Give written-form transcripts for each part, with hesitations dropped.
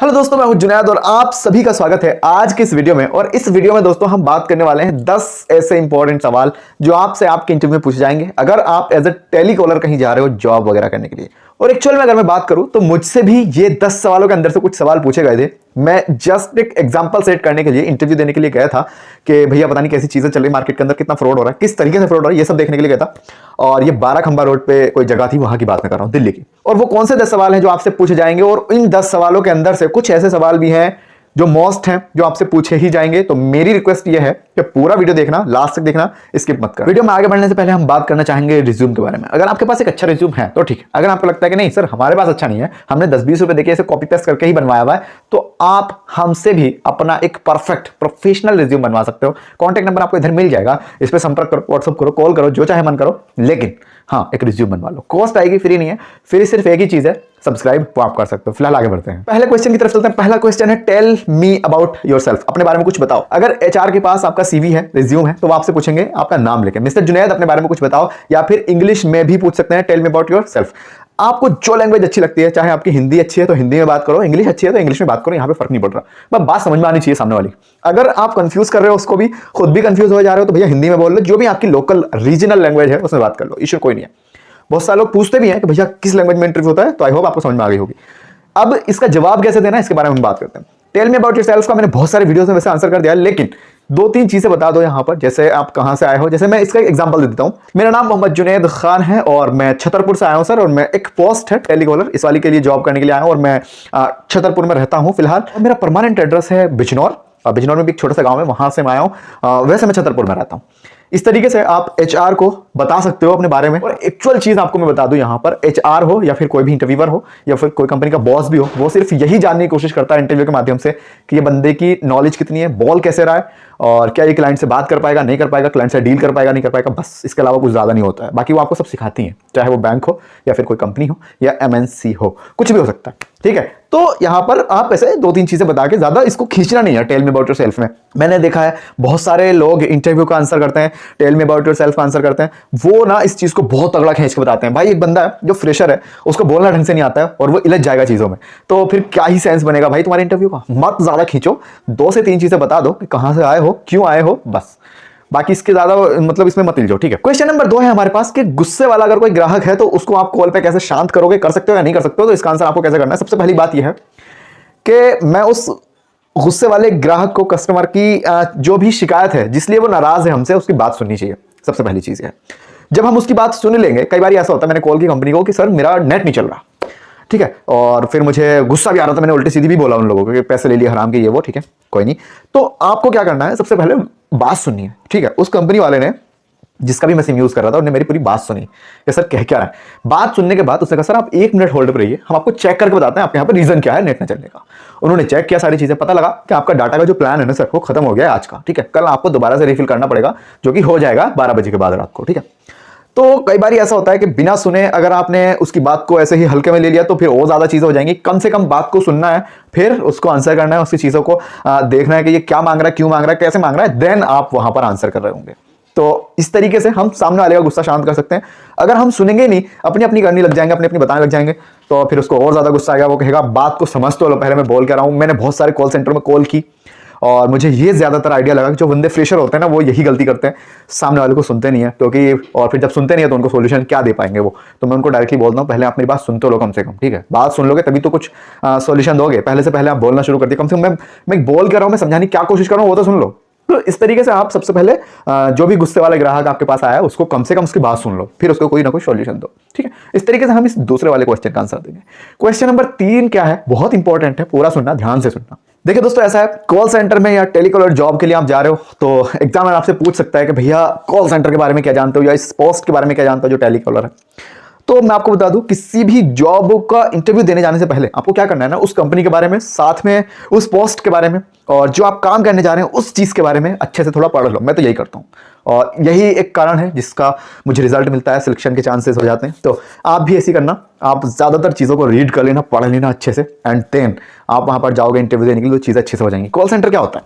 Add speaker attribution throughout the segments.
Speaker 1: Hello दोस्तों, मैं हूं जुनैद और आप सभी का स्वागत है आज के इस वीडियो में। और इस वीडियो में दोस्तों हम बात करने वाले हैं 10 ऐसे इंपॉर्टेंट सवाल जो आपसे आपके इंटरव्यू में पूछे जाएंगे अगर आप एज ए टेलीकॉलर कहीं जा रहे हो जॉब वगैरह करने के लिए। और एक्चुअल में अगर मैं बात करूं तो मुझसे भी ये 10 सवालों के अंदर से कुछ सवाल पूछे गए थे। मैं जस्ट एक एग्जांपल सेट करने के लिए इंटरव्यू देने के लिए गया था कि भैया पता नहीं कैसी चीजें चल रही मार्केट के अंदर, कितना फ्रॉड हो रहा है, किस तरीके से फ्रॉड हो रहा है, ये सब देखने के लिए गया था। और ये 12 खंबा रोड पे कोई जगह थी, वहां की बात मैं कर रहा हूं, दिल्ली की। और वो कौन से 10 सवाल हैं जो आपसे पूछे जाएंगे, और इन 10 सवालों के अंदर से कुछ ऐसे सवाल भी हैं जो मोस्ट हैं जो आपसे पूछे ही जाएंगे। तो मेरी रिक्वेस्ट ये है कि पूरा वीडियो देखना, लास्ट तक देखना, स्किप मत कर। वीडियो में आगे बढ़ने से पहले हम बात करना चाहेंगे रिज्यूम के बारे में। अगर आपके पास एक अच्छा रिज्यूम है तो ठीक है, अगर आपको लगता है कि नहीं सर हमारे पास अच्छा नहीं है, हमने 10-20 रुपए देके इसे कॉपी पेस्ट करके ही बनवाया हुआ है, तो आप हमसे भी अपना एक परफेक्ट प्रोफेशनल रिज्यूम बनवा सकते हो। कॉन्टैक्ट नंबर आपको इधर मिल जाएगा, इस पर संपर्क करो, व्हाट्सअप करो, कॉल करो, जो चाहे मन करो, लेकिन हाँ एक रिज्यूम बनवा लो। कॉस्ट आएगी, फ्री नहीं है, फ्री सिर्फ एक ही चीज है, सब्सक्राइब, वो आप कर सकते हो। फिलहाल आगे बढ़ते हैं, पहले क्वेश्चन की तरफ चलते हैं। पहला क्वेश्चन है टेल मी अबाउट योरसेल्फ, अपने बारे में कुछ बताओ। अगर एचआर के पास आपका सीवी है, रिज्यूम है, तो वो आपसे पूछेंगे आपका नाम लेके मिस्टर जुनैद अपने बारे में कुछ बताओ, या फिर इंग्लिश में भी पूछ सकते हैं टेल मी अबाउट योरसेल्फ। आपको जो लैंग्वेज अच्छी लगती है, चाहे आपकी हिंदी अच्छी है तो हिंदी में बात करो, इंग्लिश अच्छी है तो इंग्लिश में बात करो, यहां पे फर्क नहीं पड़ रहा, बस बात समझ में आनी चाहिए सामने वाली। अगर आप कंफ्यूज कर रहे हो उसको भी, खुद भी कंफ्यूज हो जा रहे हो, तो भैया हिंदी में बोल लो, जो भी आपकी लोकल रीजनल लैंग्वेज है उसमें बात कर लो, इश्यू कोई नहीं है। बहुत सारे लोग पूछते भी हैं कि भैया किस लैंग्वेज में इंटरव्यू होता है, तो आई होप आपको समझ में आ गई होगी। अब इसका जवाब कैसे देना है इसके बारे में हम बात करते हैं। टेल मी अबाउट योरसेल्फ का मैंने बहुत सारे वीडियोस में वैसे आंसर कर दिया, लेकिन 2-3 चीजें बता दो यहां पर, जैसे आप कहां से आए हो। जैसे मैं इसका एग्जांपल दे देता हूं, मेरा नाम मोहम्मद जुनैद खान है और मैं छतरपुर से आया हूं सर, और मैं एक पोस्ट है टेलीकॉलर, इस वाली के लिए जॉब करने के लिए आया हूं, और मैं छतरपुर में रहता हूं फिलहाल। मेरा परमानेंट एड्रेस है बिजनौर, बिजनौर में भी एक छोटा सा गांव है, वहां से मैं आया हूं, वैसे मैं छतरपुर में रहता हूं। इस तरीके से आप एचआर को बता सकते हो अपने बारे में। और एक्चुअल चीज आपको मैं बता दूं, यहां पर एचआर हो या फिर कोई भी इंटरव्यूअर हो या फिर कोई कंपनी का बॉस भी हो, वो सिर्फ यही जानने की कोशिश करता है इंटरव्यू के माध्यम से कि ये बंदे की नॉलेज कितनी है, बॉल कैसे रहा है, और क्या ये क्लाइंट से बात कर पाएगा, नहीं कर पाएगा, क्लाइंट से डील कर पाएगा, नहीं कर पाएगा, बस इसके अलावा कुछ ज्यादा नहीं होता है। बाकी वो आपको सब सिखाती है, चाहे वो बैंक हो या फिर कोई कंपनी हो या एमएनसी हो, कुछ भी हो सकता है, ठीक है। तो यहां पर आप ऐसे 2-3 चीजें बता के ज्यादा इसको खींचना नहीं है टेल मी अबाउट योरसेल्फ में। मैंने देखा है बहुत सारे लोग इंटरव्यू का आंसर करते हैं, टेल मी अबाउट योरसेल्फ का आंसर करते हैं, वो ना इस चीज को बहुत तगड़ा खींच के बताते हैं। भाई एक बंदा है जो फ्रेशर है, उसको बोलना ढंग से नहीं आता है और वो इलझ जाएगा चीजों में, तो फिर क्या ही सेंस बनेगा भाई तुम्हारे इंटरव्यू का। मत ज्यादा खींचो, 2 से 3 चीजें बता दो कि कहां से आए हो, क्यों आए हो, बस। बाकी इसके ज्यादा मतलब इसमें मत इल्झो, ठीक है। क्वेश्चन नंबर 2 है हमारे पास कि गुस्से वाला अगर कोई ग्राहक है तो उसको आप कॉल पे कैसे शांत करोगे, कर सकते हो या नहीं कर सकते हो। तो इसका आंसर आपको कैसे करना है, सबसे पहली बात यह है कि मैं उस गुस्से वाले ग्राहक को, कस्टमर की जो भी शिकायत है जिसलिए वो नाराज है हमसे, उसकी बात सुननी चाहिए। सबसे पहली चीज है, जब हम उसकी बात सुन लेंगे, कई बार ऐसा होता है, मैंने कॉल की कंपनी को कि सर मेरा नेट नहीं चल रहा, ठीक है, और फिर मुझे गुस्सा भी आ रहा था, मैंने उल्टी सीधी भी बोला उन लोगों को कि पैसे ले लिए हराम के, ये वो, ठीक है, कोई नहीं। तो आपको क्या करना है, सबसे पहले बात सुननी है, ठीक है। उस कंपनी वाले ने, जिसका भी मैं सिम यूज कर रहा था, उन्होंने मेरी पूरी बात सुनी कि सर कह क्या रहा है। बात सुनने के बाद उसने कहा सर आप 1 मिनट होल्ड पर रहिए, हम आपको चेक करके बताते हैं आपके यहाँ पर रीजन क्या है नेट न चलने का। उन्होंने चेक किया, सारी चीजें, पता लगा कि आपका डाटा का जो प्लान है ना सर, वो खत्म हो गया है आज का, ठीक है, कल आपको दोबारा से रिफिल करना पड़ेगा, जो कि हो जाएगा 12 बजे के बाद रात को, ठीक है। तो कई बार ऐसा होता है कि बिना सुने अगर आपने उसकी बात को ऐसे ही हल्के में ले लिया तो फिर और ज्यादा चीजें हो जाएंगी। कम से कम बात को सुनना है, फिर उसको आंसर करना है, उसकी चीजों को देखना है कि ये क्या मांग रहा है, क्यों मांग रहा है, कैसे मांग रहा है, देन आप वहां पर आंसर कर रहे होंगे। तो इस तरीके से हम सामने वाले का गुस्सा शांत कर सकते हैं। अगर हम सुनेंगे नहीं, अपनी अपनी करनी लग जाएंगे, अपनी अपनी बताने लग जाएंगे, तो फिर उसको और ज्यादा गुस्सा आएगा। वो कहेगा बात को समझ तो लो, पहले मैं बोल के रहा हूं। मैंने बहुत सारे कॉल सेंटर में कॉल की और मुझे ये ज्यादातर आइडिया लगा कि जो बंदे फ्रेशर होते हैं ना, वो यही गलती करते हैं, सामने वाले को सुनते नहीं है, क्योंकि और फिर जब सुनते नहीं है तो उनको सोल्यूशन क्या दे पाएंगे वो। तो मैं उनको डायरेक्टली बोलता हूँ पहले आप मेरी बात सुनते लो कम से कम, ठीक है, बात सुन लोगे तभी तो कुछ सोल्यूशन दोगे। पहले से पहले आप बोलना शुरू कर दिए, कम से कम मैं बोल कर रहा हूँ, मैं समझाने की क्या कोशिश कर रहा हूँ वो तो सुन लो। तो इस तरीके से आप सबसे पहले जो भी गुस्से वाले ग्राहक आपके पास आया उसको कम से कम उसकी बात सुन लो, फिर उसको कोई ना कोई सॉल्यूशन दो, ठीक है। इस तरीके से हम इस दूसरे वाले क्वेश्चन का आंसर देंगे। क्वेश्चन नंबर 3 क्या है, बहुत इंपॉर्टेंट है, पूरा सुनना, ध्यान से सुनना। देखिए दोस्तों, ऐसा है, कॉल सेंटर में या टेलीकॉलर जॉब के लिए आप जा रहे हो तो एग्जामिनर आपसे पूछ सकता है कि भैया कॉल सेंटर के बारे में क्या जानते हो, या इस पोस्ट के बारे में क्या जानते हो जो टेलीकॉलर है। तो मैं आपको बता दूं, किसी भी जॉब का इंटरव्यू देने जाने से पहले आपको क्या करना है ना, उस कंपनी के बारे में, साथ में उस पोस्ट के बारे में, और जो आप काम करने जा रहे हैं उस चीज के बारे में अच्छे से थोड़ा पढ़ लो। मैं तो यही करता हूँ और यही एक कारण है जिसका मुझे रिजल्ट मिलता है, सिलेक्शन के चांसेस हो जाते हैं। तो आप भी ऐसी करना, आप ज्यादातर चीजों को रीड कर लेना, पढ़ लेना अच्छे से, एंड देन आप वहां पर जाओगे इंटरव्यू देने के लिए, तो चीजें अच्छे से हो जाएंगी। कॉल सेंटर क्या होता है,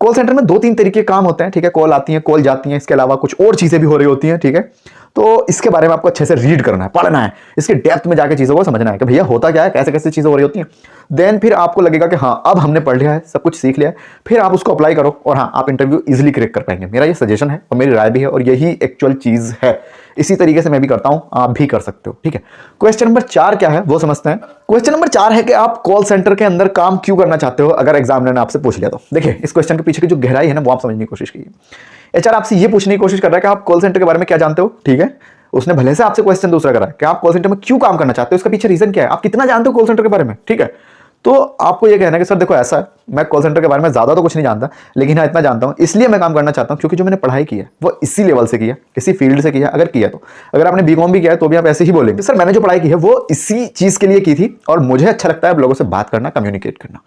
Speaker 1: कॉल सेंटर में 2-3 तरीके काम होते हैं, ठीक है, कॉल आती है, कॉल जाती है, इसके अलावा कुछ और चीजें भी हो रही होती हैं, ठीक है। तो इसके बारे में आपको अच्छे से रीड करना है, पढ़ना है, इसके डेप्थ में जाके चीज़ों को समझना है कि भैया होता क्या है, कैसे कैसे चीज़ें हो रही होती हैं। देन फिर आपको लगेगा कि हाँ अब हमने पढ़ लिया है, सब कुछ सीख लिया है, फिर आप उसको अप्लाई करो और हाँ आप इंटरव्यू इजीली क्रैक कर पाएंगे। मेरा ये सजेशन है और मेरी राय भी है और यही एक्चुअल चीज़ है। इसी तरीके से मैं भी करता हूं, आप भी कर सकते हो। ठीक है, क्वेश्चन नंबर 4 क्या है वो समझते हैं। क्वेश्चन नंबर 4 है कि आप कॉल सेंटर के अंदर काम क्यों करना चाहते हो, अगर एग्जामिनर ने आपसे पूछ लिया तो। देखिए इस क्वेश्चन के पीछे की जो गहराई है ना वो आप समझने की कोशिश कीजिए। एचआर आपसे ये पूछने की कोशिश कर रहा है कि आप कॉल सेंटर के बारे में क्या जानते हो। ठीक है, उसने भले से आपसे क्वेश्चन दूसरा करा है कि आप कॉल सेंटर में क्यों काम करना चाहते हो, इसका पीछे रीजन क्या है, आप कितना जानते हो कॉल सेंटर के बारे में। ठीक है, तो आपको ये कहना है कि सर देखो ऐसा है, मैं कॉल सेंटर के बारे में ज्यादा तो कुछ नहीं जानता, लेकिन हाँ इतना जानता हूं इसलिए मैं काम करना चाहता हूं क्योंकि जो मैंने पढ़ाई की है वो इसी लेवल से किया, इसी फील्ड से किया। अगर किया तो, अगर आपने बीकॉम भी किया है तो भी आप ऐसे ही बोलेंगे सर मैंने जो पढ़ाई की है वो इसी चीज के लिए की थी और मुझे अच्छा लगता है लोगों से बात करना, कम्युनिकेट करना,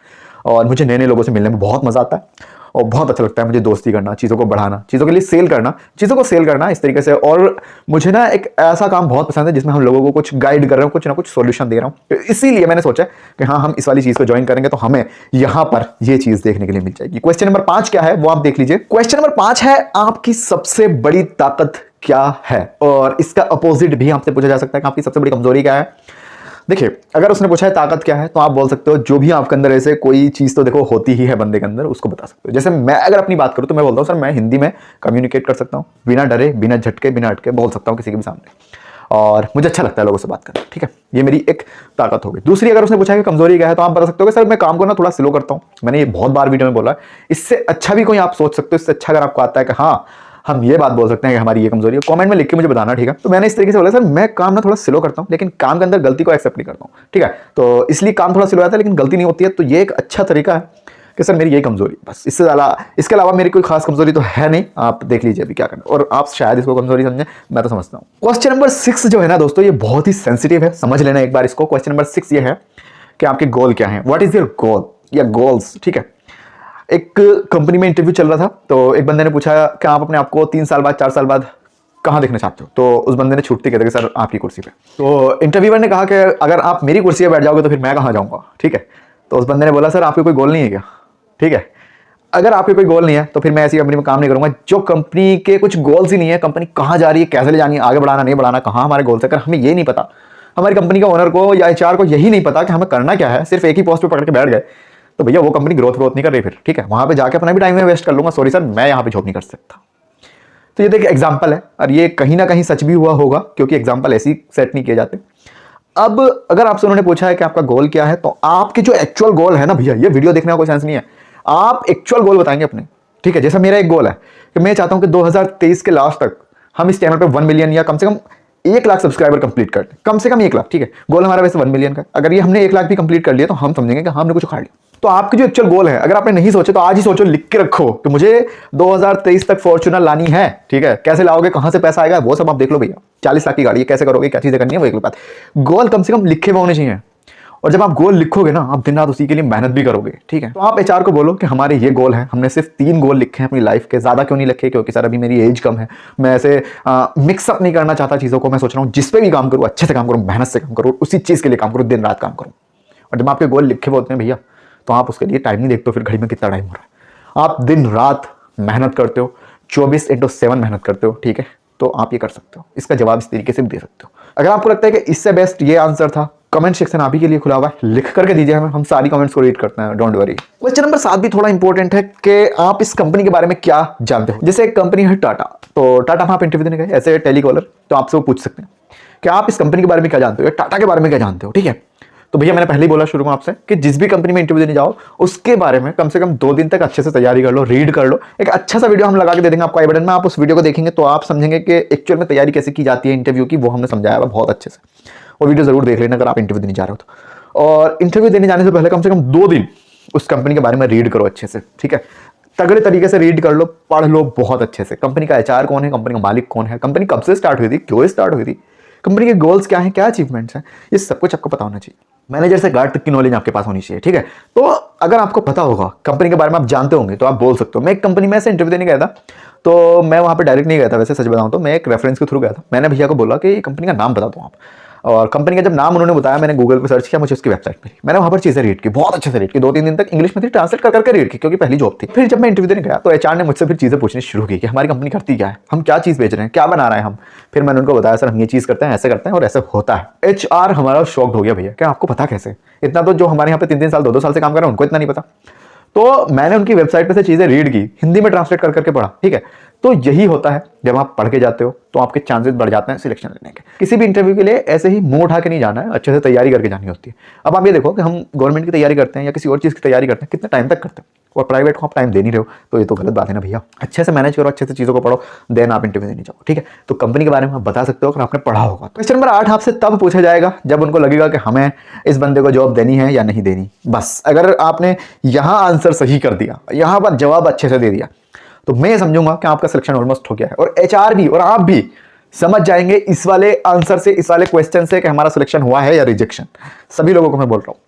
Speaker 1: और मुझे नए नए लोगों से मिलने में बहुत मजा आता है और बहुत अच्छा लगता है मुझे दोस्ती करना, चीज़ों को बढ़ाना, चीज़ों के लिए सेल करना, चीज़ों को सेल करना इस तरीके से। और मुझे ना एक ऐसा काम बहुत पसंद है जिसमें हम लोगों को कुछ गाइड कर रहे हो, कुछ ना कुछ सॉल्यूशन दे रहा हूँ। तो इसीलिए मैंने सोचा कि हाँ हम इस वाली चीज़ को ज्वाइन करेंगे तो हमें यहाँ पर ये चीज़ देखने के लिए मिल जाएगी। क्वेश्चन नंबर 5 क्या है वो आप देख लीजिए। क्वेश्चन नंबर 5 है आपकी सबसे बड़ी ताकत क्या है, और इसका अपोजिट भी आपसे पूछा जा सकता है कि आपकी सबसे बड़ी कमजोरी क्या है। देखिए अगर उसने पूछा है ताकत क्या है तो आप बोल सकते हो जो भी आपके अंदर ऐसे कोई चीज़ तो देखो होती ही है बंदे के अंदर, उसको बता सकते हो। जैसे मैं अगर अपनी बात करूं तो मैं बोलता हूं सर मैं हिंदी में कम्युनिकेट कर सकता हूं, बिना डरे, बिना झटके, बिना अटके बोल सकता हूं किसी के भी सामने, और मुझे अच्छा लगता है लोगों से बात करना। ठीक है, ये मेरी एक ताकत हो गई। दूसरी अगर उसने पूछा है कि कमजोरी क्या है तो आप बता सकते हो कि सर मैं काम को ना थोड़ा स्लो करता हूं। मैंने ये बहुत बार वीडियो में बोला है, इससे अच्छा भी कोई आप सोच सकते हो, इससे अच्छा अगर आपको आता है कि हाँ हम ये बात बोल सकते हैं कि हमारी ये कमजोरी है, कमेंट में लिख के मुझे बताना। ठीक है, तो मैंने इस तरीके से बोला सर मैं काम ना थोड़ा स्लो करता हूं लेकिन काम के अंदर गलती को एक्सेप्ट नहीं करता हूं। ठीक है, तो इसलिए काम थोड़ा स्लो आता है लेकिन गलती नहीं होती है, तो ये एक अच्छा तरीका है कि सर मेरी यही कमजोरी, बस इससे ज़्यादा इसके अलावा मेरी कोई खास कमजोरी तो है नहीं। आप देख लीजिए अभी क्या करना, और आप शायद इसको कमजोरी समझें, मैं तो समझता हूँ। क्वेश्चन नंबर 6 जो है ना दोस्तों ये बहुत ही सेंसिटिव है, समझ लेना एक बार इसको। क्वेश्चन नंबर 6 ये है कि आपके गोल क्या है, व्हाट इज योर गोल या गोल्स। ठीक है, एक कंपनी में इंटरव्यू चल रहा था तो एक बंदे ने पूछा कि आप अपने आपको 3 साल बाद 4 साल बाद कहाँ देखना चाहते हो, तो उस बंदे ने छूटते कहते कि सर आपकी कुर्सी पे। तो इंटरव्यूअर ने कहा कि अगर आप मेरी कुर्सी पे बैठ जाओगे तो फिर मैं कहाँ जाऊँगा। ठीक है, तो उस बंदे ने बोला सर आपके कोई गोल नहीं है क्या। ठीक है, अगर आपके कोई गोल नहीं है तो फिर मैं ऐसी कंपनी में काम नहीं करूंगा जो कंपनी के कुछ गोल्स ही नहीं है, कंपनी कहाँ जा रही है, कैसे ले जानी है, आगे बढ़ाना नहीं बढ़ाना, कहाँ हमारे गोल्स है। अगर हमें ये नहीं पता, हमारी कंपनी का ओनर को या एचआर को यही नहीं पता कि हमें करना क्या है, सिर्फ एक ही पोस्ट पे पकड़ के बैठ गए, तो भैया वो कंपनी ग्रोथ नहीं कर रही फिर। ठीक है, वहां पे जाके अपना भी टाइम वेस्ट कर लूंगा, सॉरी सर मैं यहाँ पे जॉब नहीं कर सकता। तो ये देखिए एग्जाम्पल है, और ये कहीं ना कहीं सच भी हुआ होगा क्योंकि एग्जाम्पल ऐसे ही सेट नहीं किए जाते। अब अगर आपसे उन्होंने पूछा है कि आपका गोल क्या है, तो आपके जो एक्चुअल गोल है ना भैया, ये वीडियो देखने का कोई सेंस नहीं है, आप एक्चुअल गोल बताएंगे अपने। ठीक है, जैसा मेरा एक गोल है कि मैं चाहता हूं कि 2023 के लास्ट तक हम इस चैनल पे 1 मिलियन या कम से कम 1 लाख सब्सक्राइबर कंप्लीट कर लें, कम से कम 1 लाख। ठीक है, गोल हमारा वैसे 1 मिलियन का, अगर ये हमने 1 लाख भी कंप्लीट कर लिया तो हम समझेंगे कि हमने कुछ उखाड़ लिया। तो आपकी जो एक्चुअल गोल है, अगर आपने नहीं सोचे तो आज ही सोचो, लिख के रखो कि मुझे 2023 तक फॉर्च्यूनर लानी है। ठीक है, कैसे लाओगे, कहां से पैसा आएगा, वो सब आप देख लो भैया। 40 लाख की गाड़ी कैसे करोगे, क्या चीजें करनी है, वो एक बात। गोल कम से कम लिखे हुए होने चाहिए, और जब आप गोल लिखोगे ना आप दिन रात उसी के लिए मेहनत भी करोगे। ठीक है, तो आप एचआर को बोलो कि हमारे ये गोल है, हमने सिर्फ 3 गोल लिखे हैं अपनी लाइफ के, ज्यादा क्यों नहीं लिखे क्योंकि सर अभी मेरी एज कम है, मैं ऐसे मिक्सअप नहीं करना चाहता चीजों को। मैं सोच रहा हूँ जिस पे भी काम करूँ अच्छे से काम करूँ, मेहनत से काम करूँ, उसी चीज के लिए काम करूँ, दिन रात काम करूँ। और जब आपके गोल लिखे हुए होते हैं भैया तो आप उसके लिए टाइम नहीं देखते हो, फिर घड़ी में कितना टाइम हो रहा है, आप दिन रात मेहनत करते हो, 24/7 मेहनत करते हो। ठीक है, तो आप ये कर सकते हो, इसका जवाब इस तरीके से भी दे सकते हो। अगर आपको लगता है कि इससे बेस्ट ये आंसर था, कमेंट सेक्शन आप ही के लिए खुला हुआ है, लिख करके दीजिए हमें, हम सारी कमेंट्स को रीड करते हैं, डोंट वरी। क्वेश्चन नंबर 7 भी थोड़ा इंपॉर्टेंट है कि आप इस कंपनी के बारे में क्या जानते हो। जैसे एक कंपनी है टाटा, तो टाटा में आप इंटरव्यू देने गए ऐसे टेलीकॉलर, तो आपसे वो पूछ सकते हैं कि आप इस कंपनी के बारे में क्या जानते हो, टाटा के बारे में क्या जानते हो। ठीक है, तो भैया मैंने पहले ही बोला शुरू में आपसे कि जिस भी कंपनी में इंटरव्यू देने जाओ उसके बारे में कम से कम 2 दिन तक अच्छे से तैयारी कर लो, रीड कर लो। एक अच्छा सा वीडियो हम लगा के दे देंगे आपको आई बटन में, आप उस वीडियो को देखेंगे तो आप समझेंगे कि एक्चुअल में तैयारी कैसे की जाती है इंटरव्यू की, वो हमने समझाया हुआ बहुत अच्छे से। वो वीडियो जरूर देख लेना अगर आप इंटरव्यू देने जा रहे हो तो। और इंटरव्यू देने जाने से पहले कम से कम 2 दिन उस कंपनी के बारे में रीड करो अच्छे से। ठीक है, तगड़े तरीके से रीड कर लो, पढ़ लो बहुत अच्छे से। कंपनी का एचआर कौन है, कंपनी का मालिक कौन है, कंपनी कब से स्टार्ट हुई थी, क्यों स्टार्ट हुई थी, कंपनी के गोल्स क्या हैं, क्या अचीवमेंट्स हैं, ये सब कुछ आपको पता होना चाहिए। मैनेजर से गार्ड तक की नॉलेज आपके पास होनी चाहिए। ठीक है, तो अगर आपको पता होगा कंपनी के बारे में, आप जानते होंगे, तो आप बोल सकते हो। मैं एक कंपनी में ऐसे इंटरव्यू देने गया था, तो मैं वहां पे डायरेक्ट नहीं गया था, वैसे सच बताऊं तो मैं एक रेफरेंस के थ्रू गया था। मैंने भैया को बोला कि कंपनी का नाम बता दो आप। और कंपनी का जब नाम उन्होंने बताया, मैंने गूगल पे सर्च किया, मुझे उसकी वेबसाइट मिली, मैंने वहां पर चीजें रीड की, बहुत अच्छे से रीड की, 2-3 दिन तक इंग्लिश में थी, ट्रांसलेट कर करके रीड की, क्योंकि पहली जॉब थी। फिर जब मैं इंटरव्यू देने गया तो एचआर ने मुझसे फिर चीजें पूछनी शुरू की कि हमारी कंपनी करती क्या है, हम क्या चीज बेच रहे हैं, क्या बना रहे हैं हम। फिर मैंने उनको बताया, सर हम ये चीज करते हैं, ऐसे करते हैं और ऐसे होता है। एचआर हमारा शॉक्ड हो गया, भैया क्या आपको पता कैसे, इतना तो जो हमारे यहाँ पे 3-3 साल 2-2 साल से काम कर रहे हैं उनको इतना नहीं पता। तो मैंने उनकी वेबसाइट पे से चीजें रीड की, हिंदी में ट्रांसलेट कर करके पढ़ा, ठीक है। तो यही होता है, जब आप पढ़ के जाते हो तो आपके चांसेस बढ़ जाते हैं सिलेक्शन लेने के। किसी भी इंटरव्यू के लिए ऐसे ही मुंह उठा के नहीं जाना है, अच्छे से तैयारी करके जानी होती है। अब आप ये देखो कि हम गवर्नमेंट की तैयारी करते हैं या किसी और चीज की तैयारी करते हैं, कितने टाइम तक करते हैं, और प्राइवेट को आप टाइम दे नहीं रहे हो, तो ये तो गलत बात है ना भैया। अच्छे से मैनेज करो, अच्छे से चीजों को पढ़ो, देन आप इंटरव्यू देने जाओ, ठीक है। तो कंपनी के बारे में आप बता सकते हो अगर आपने पढ़ा होगा। क्वेश्चन नंबर 8 आपसे तब पूछा जाएगा जब उनको लगेगा कि हमें इस बंदे को जॉब देनी है या नहीं देनी। बस अगर आपने यहां आंसर सही कर दिया, यहां पर जवाब अच्छे से दे दिया, तो मैं समझूंगा कि आपका सिलेक्शन ऑलमोस्ट हो गया है। और एचआर भी और आप भी समझ जाएंगे इस वाले आंसर से, इस वाले क्वेश्चन से, कि हमारा सिलेक्शन हुआ है या रिजेक्शन। सभी लोगों को मैं बोल रहा हूं।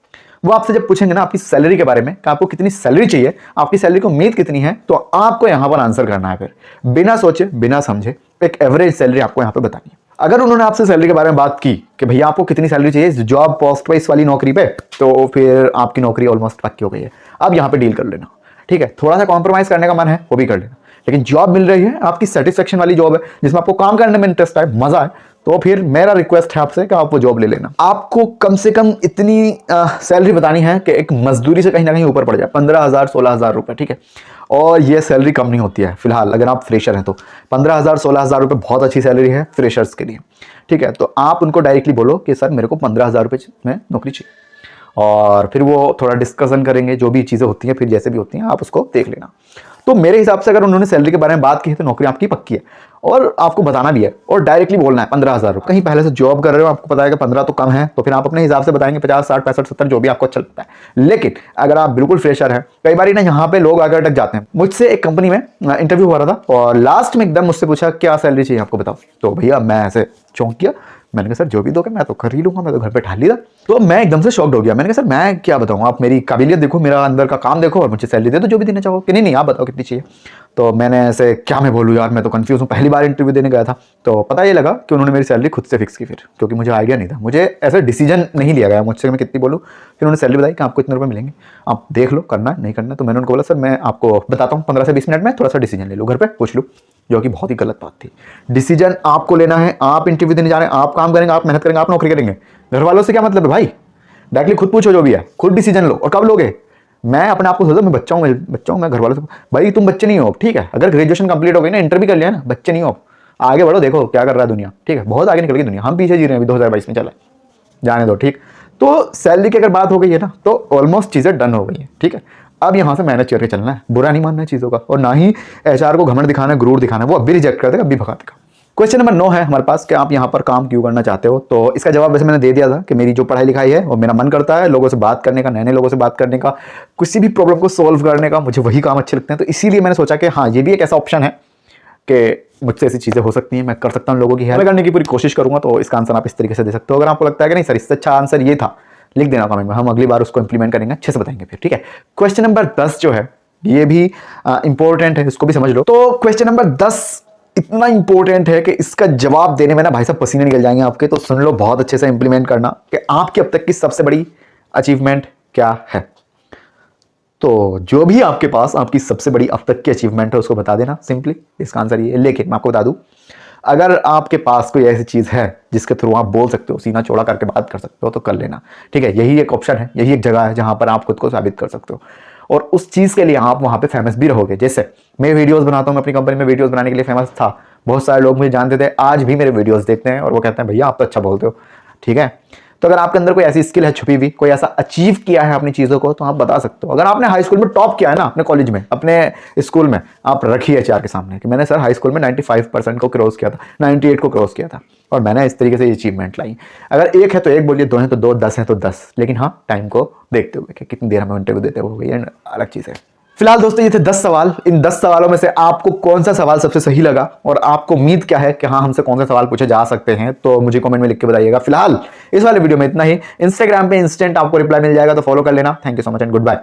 Speaker 1: वो आपसे जब पूछेंगे ना आपकी सैलरी के बारे में कि आपको कितनी सैलरी चाहिए, आपकी सैलरी को उम्मीद कितनी है, तो आपको यहां पर आंसर करना है। फिर बिना सोचे बिना समझे एक एवरेज सैलरी आपको यहां पे बतानी है। अगर उन्होंने आपसे सैलरी के बारे में बात की कि भैया आपको कितनी सैलरी चाहिए जॉब पोस्ट पे, इस वाली नौकरी पे, तो फिर आपकी नौकरी ऑलमोस्ट पक्की हो गई है। अब यहां पे डील कर लेना, ठीक है। थोड़ा सा कॉम्प्रोमाइज करने का मन है वो भी कर लेना, लेकिन जॉब मिल रही है, आपकी सेटिस्फेक्शन वाली जॉब है जिसमें आपको काम करने में इंटरेस्ट है, मजा है, तो फिर मेरा रिक्वेस्ट है आपसे कि आप वो जॉब ले लेना। आपको कम से कम इतनी सैलरी बतानी है कि एक मजदूरी से कहीं ना कहीं ऊपर पड़ जाए, 15,000 16,000 रुपए, ठीक है। और ये सैलरी कम नहीं होती है फिलहाल, अगर आप फ्रेशर हैं तो 15,000 16,000 रुपए बहुत अच्छी सैलरी है फ्रेशर्स के लिए, ठीक है। तो आप उनको डायरेक्टली बोलो कि सर मेरे को 15,000 रुपए में नौकरी चाहिए, और फिर वो थोड़ा डिस्कशन करेंगे, जो भी चीज़ें होती हैं फिर जैसे भी होती हैं आप उसको देख लेना। तो मेरे हिसाब से अगर उन्होंने सैलरी के बारे में बात की है तो नौकरी आपकी पक्की है, और आपको बताना भी है, और डायरेक्टली बोलना है 15,000 रुपये। कहीं पहले से जॉब कर रहे हो, आपको पता है कि 15 तो कम है, तो फिर आप अपने हिसाब से बताएंगे 50 60 65 70 जो भी आपको अच्छा लगता है। लेकिन अगर आप बिल्कुल फ्रेशर हैं, कई बार ना यहाँ पे लोग आगे अटक जाते हैं। मुझसे एक कंपनी में इंटरव्यू हो रहा था और लास्ट में एकदम मुझसे पूछा क्या सैलरी चाहिए आपको बताओ, तो भैया मैं ऐसे चौंक गया। मैंने कहा सर जो भी दोगे मैं तो कर ही लूंगा, मैं तो घर पे ठाल लिया। तो मैं एकदम से शॉक्ड हो गया। मैंने कहा सर मैं क्या बताऊं, आप मेरी काबिलियत देखो, मेरा अंदर का काम देखो, और मुझे सैलरी दे दो जो भी देना चाहो। कि नहीं नहीं आप बताओ कितनी चाहिए। तो मैंने ऐसे क्या मैं बोलूँ यार, मैं तो कंफ्यूज हूँ, पहली बार इंटरव्यू देने गया था। तो पता ये लगा कि उन्होंने मेरी सैलरी खुद से फिक्स की फिर, क्योंकि मुझे आइडिया नहीं था, मुझे ऐसा डिसीजन नहीं लिया गया मुझसे मैं कितनी बोलूँ। फिर उन्होंने सैलरी बताई कि आपको इतने रुपये मिलेंगे, आप देख लो करना है नहीं करना। तो मैंने उनको बोला सर मैं आपको बताता हूँ 15 से 20 मिनट में, थोड़ा सा डिसीजन ले लो, घर पर पूछ लो, जो कि बहुत ही गलत बात थी। डिसीजन आपको लेना है, आप इंटरव्यू देने जा रहे हैं, आप काम करेंगे, आप मेहनत करेंगे, आप नौकरी करेंगे। घर वालों से क्या मतलब है भाई, डायरेक्टली खुद पूछो जो भी है, खुद डिसीजन लो। और कब लोगे, मैं अपने आप को सोचता मैं बच्चा हूँ, मैं घर वालों से भाई तुम बच्चे नहीं हो, ठीक है। अगर ग्रेजुएशन कंप्लीट हो गई ना, इंटर भी कर लिया ना, बच्चे नहीं हो, आगे बढ़ो, देखो क्या कर रहा है दुनिया, ठीक है। बहुत आगे निकल गई दुनिया, हम पीछे जी रहे हैं अभी 2022 में, चला जाने दो, ठीक। तो सैलरी की अगर बात हो गई है ना, तो ऑलमोस्ट चीजें डन हो गई है, ठीक है। अब यहाँ से मैनेज करके चलना है, बुरा नहीं मानना है चीजों का, और ना ही एचआर को घमंड दिखाना है, गुरूर दिखाना है, वो अभी रिजेक्ट कर देगा, अभी भगा देगा। क्वेश्चन नंबर 9 है हमारे पास कि आप यहाँ पर काम क्यों करना चाहते हो। तो इसका जवाब वैसे मैंने दे दिया था कि मेरी जो पढ़ाई लिखाई है और मेरा मन करता है लोगों से बात करने का, नए नए लोगों से बात करने का, किसी भी प्रॉब्लम को सॉल्व करने का, मुझे वही काम अच्छे लगते हैं। तो इसीलिए मैंने सोचा कि हाँ ये भी एक ऐसा ऑप्शन है कि मुझसे ऐसी चीज़ें हो सकती हैं, मैं कर सकता हूँ, लोगों की हेल्प करने की पूरी कोशिश करूँगा। तो इसका आंसर आप इस तरीके से दे सकते हो। अगर आपको लगता है कि नहीं सर इससे अच्छा आंसर ये था, लिख देना कमेंट में, हम अगली बार उसको इंप्लीमेंट करेंगे, अच्छे से बताएंगे फिर, ठीक है। क्वेश्चन नंबर 10 जो है ये भी इंपॉर्टेंट है, इसको भी समझ लो। तो क्वेश्चन नंबर 10 इतना इंपॉर्टेंट है कि इसका जवाब देने में ना भाई साहब पसीने निकल जाएंगे आपके। तो सुन लो बहुत अच्छे से, इंप्लीमेंट करना कि आपकी अब तक की सबसे बड़ी अचीवमेंट क्या है। तो जो भी आपके पास आपकी सबसे बड़ी अब तक की अचीवमेंट है उसको बता देना सिंपली, इसका आंसर ये है। लेकिन मैं आपको बता दूं, अगर आपके पास कोई ऐसी चीज है जिसके थ्रू आप बोल सकते हो, सीना चौड़ा करके बात कर सकते हो, तो कर लेना, ठीक है। यही एक ऑप्शन है, यही एक जगह है जहां पर आप खुद को साबित कर सकते हो, और उस चीज के लिए आप वहां पे फेमस भी रहोगे। जैसे मैं वीडियोस बनाता हूं, मैं अपनी कंपनी में वीडियोस बनाने के लिए फेमस था, बहुत सारे लोग मुझे जानते थे, आज भी मेरे वीडियोस देखते हैं और वो कहते हैं भैया आप तो अच्छा बोलते हो, ठीक है। तो अगर आपके अंदर कोई ऐसी स्किल है छुपी हुई, कोई ऐसा अचीव किया है अपनी चीजों को, तो आप बता सकते हो। अगर आपने हाई स्कूल में टॉप किया है ना, अपने कॉलेज में, अपने स्कूल में, आप रखिए एचआर के सामने कि मैंने सर हाई स्कूल में 95% को क्रॉस किया था, 98 को क्रॉस किया था, और मैंने इस तरीके से अचीवमेंट लाई। अगर एक है तो एक बोलिए, दो है तो दो, 10 है तो 10, लेकिन हाँ टाइम को देखते हुए कि कितनी देर हमें इंटरव्यू देते हुए, ये अलग चीज़ है। फिलहाल दोस्तों ये थे 10 सवाल। इन 10 सवालों में से आपको कौन सा सवाल सबसे सही लगा, और आपको उम्मीद क्या है कि हाँ हमसे कौन सा सवाल पूछे जा सकते हैं, तो मुझे कमेंट में लिख के बताइएगा। फिलहाल इस वाले वीडियो में इतना ही। इंस्टाग्राम पे इंस्टेंट आपको रिप्लाई मिल जाएगा, तो फॉलो कर लेना। Thank you so much and good bye.